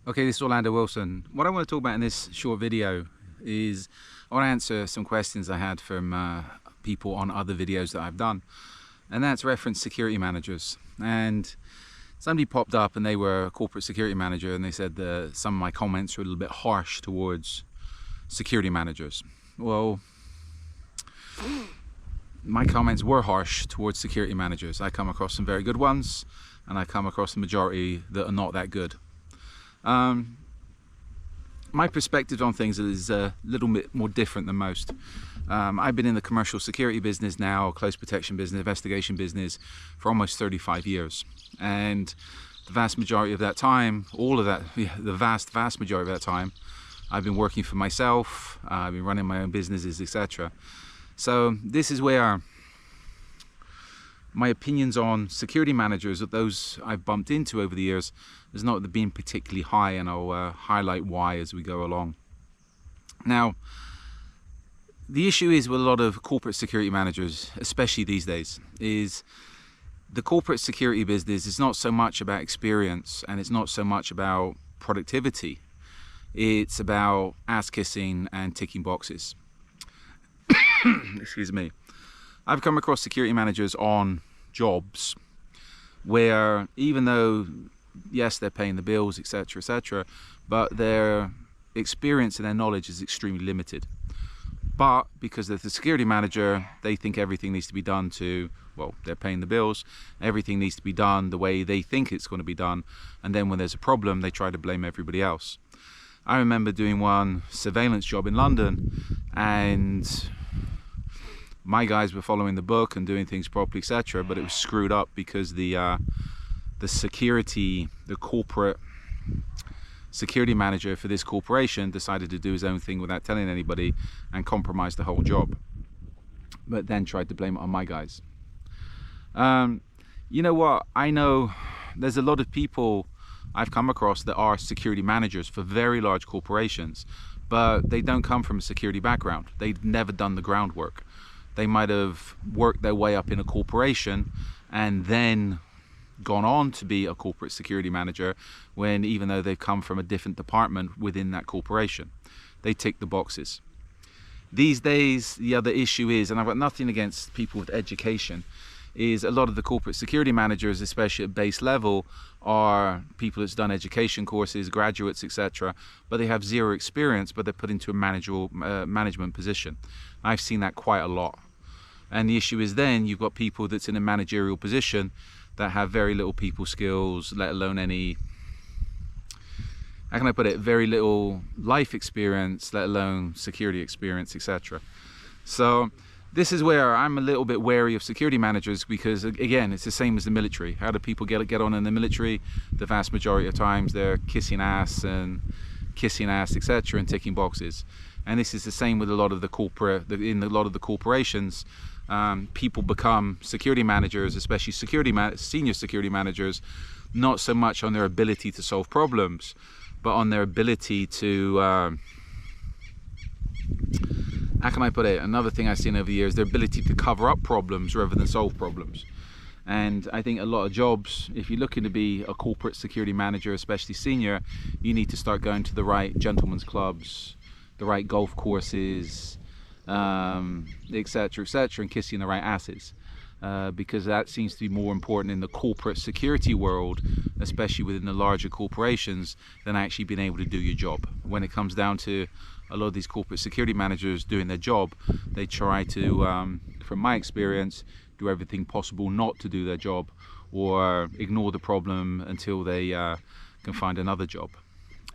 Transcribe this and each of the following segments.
Okay, this is Orlando Wilson. What I want to talk about in this short video is I want to answer some questions I had from people on other videos that I've done, and that's reference security managers. And somebody popped up and they were a corporate security manager, and they said that some of my comments were a little bit harsh towards security managers. Well, my comments were harsh towards security managers. I come across some very good ones, and I come across the majority that are not that good. My perspective on things is a little bit more different than most. I've been in the commercial security business now, close protection business, investigation business for almost 35 years. And the vast majority of that time, the vast majority of that time, I've been working for myself, I've been running my own businesses, etc. So this is where my opinions on security managers, of those I've bumped into over the years, has not been particularly high, and I'll highlight why as we go along. Now, the issue is with a lot of corporate security managers, especially these days, is the corporate security business is not so much about experience, and it's not so much about productivity. It's about ass kissing and ticking boxes. Excuse me. I've come across security managers on jobs where, even though yes, they're paying the bills, etc., but their experience and their knowledge is extremely limited. But because they're the security manager, they think everything needs to be done well, they're paying the bills, everything needs to be done the way they think it's going to be done, and then when there's a problem, they try to blame everybody else. I remember doing one surveillance job in London, and my guys were following the book and doing things properly, etc., but it was screwed up because the corporate security manager for this corporation decided to do his own thing without telling anybody and compromised the whole job, but then tried to blame it on my guys. You know what? I know there's a lot of people I've come across that are security managers for very large corporations, but they don't come from a security background. They've never done the groundwork. They might have worked their way up in a corporation and then gone on to be a corporate security manager, when even though they've come from a different department within that corporation, they tick the boxes. These days, the other issue is, and I've got nothing against people with education, is a lot of the corporate security managers, especially at base level, are people that's done education courses, graduates, etc., but they have zero experience, but they're put into a management position. I've seen that quite a lot. And the issue is then you've got people that's in a managerial position that have very little people skills, let alone any, how can I put it, very little life experience, let alone security experience, etc. So this is where I'm a little bit wary of security managers, because again, it's the same as the military. How do people get on in the military? The vast majority of times they're kissing ass, etc., and ticking boxes. And this is the same with a lot of the in a lot of the corporations. People become security managers, especially senior security managers, not so much on their ability to solve problems, but on their ability to, how can I put it? Another thing I've seen over the years, their ability to cover up problems rather than solve problems. And I think a lot of jobs, if you're looking to be a corporate security manager, especially senior, you need to start going to the right gentlemen's clubs, the right golf courses, etc., and kissing the right asses, because that seems to be more important in the corporate security world, especially within the larger corporations, than actually being able to do your job. When it comes down to a lot of these corporate security managers doing their job, they try to, from my experience, do everything possible not to do their job, or ignore the problem until they can find another job.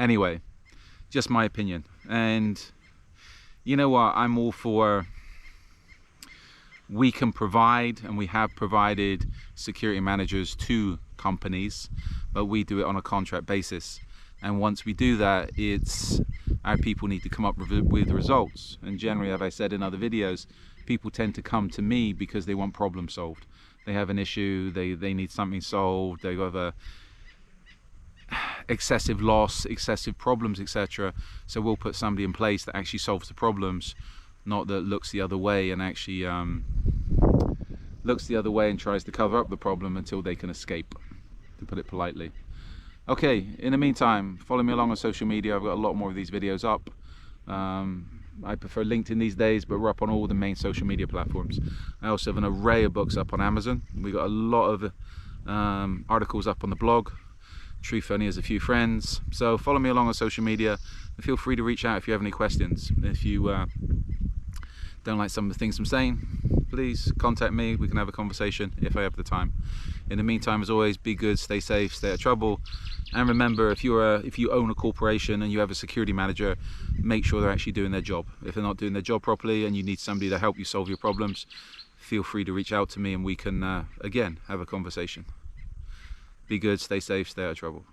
Anyway, just my opinion. And you know what, I'm all for, we can provide, and we have provided security managers to companies, but we do it on a contract basis. And once we do that, it's our people need to come up with results. And generally, as I said in other videos, people tend to come to me because they want problem solved. They have an issue, they need something solved, they have a excessive loss, excessive problems, etc. So we'll put somebody in place that actually solves the problems, not that looks the other way and actually looks the other way and tries to cover up the problem until they can escape, to put it politely. Okay, in the meantime, follow me along on social media. I've got a lot more of these videos up. I prefer LinkedIn these days, but we're up on all the main social media platforms. I also have an array of books up on Amazon. We got a lot of articles up on the blog. Truth only has a few friends. So follow me along on social media, and feel free to reach out if you have any questions. If you don't like some of the things I'm saying, please contact me. We can have a conversation if I have the time. In the meantime, as always, be good, stay safe, stay out of trouble, and remember, if you own a corporation and you have a security manager, make sure they're actually doing their job. If they're not doing their job properly and you need somebody to help you solve your problems, feel free to reach out to me and we can again have a conversation. Be good, stay safe, stay out of trouble.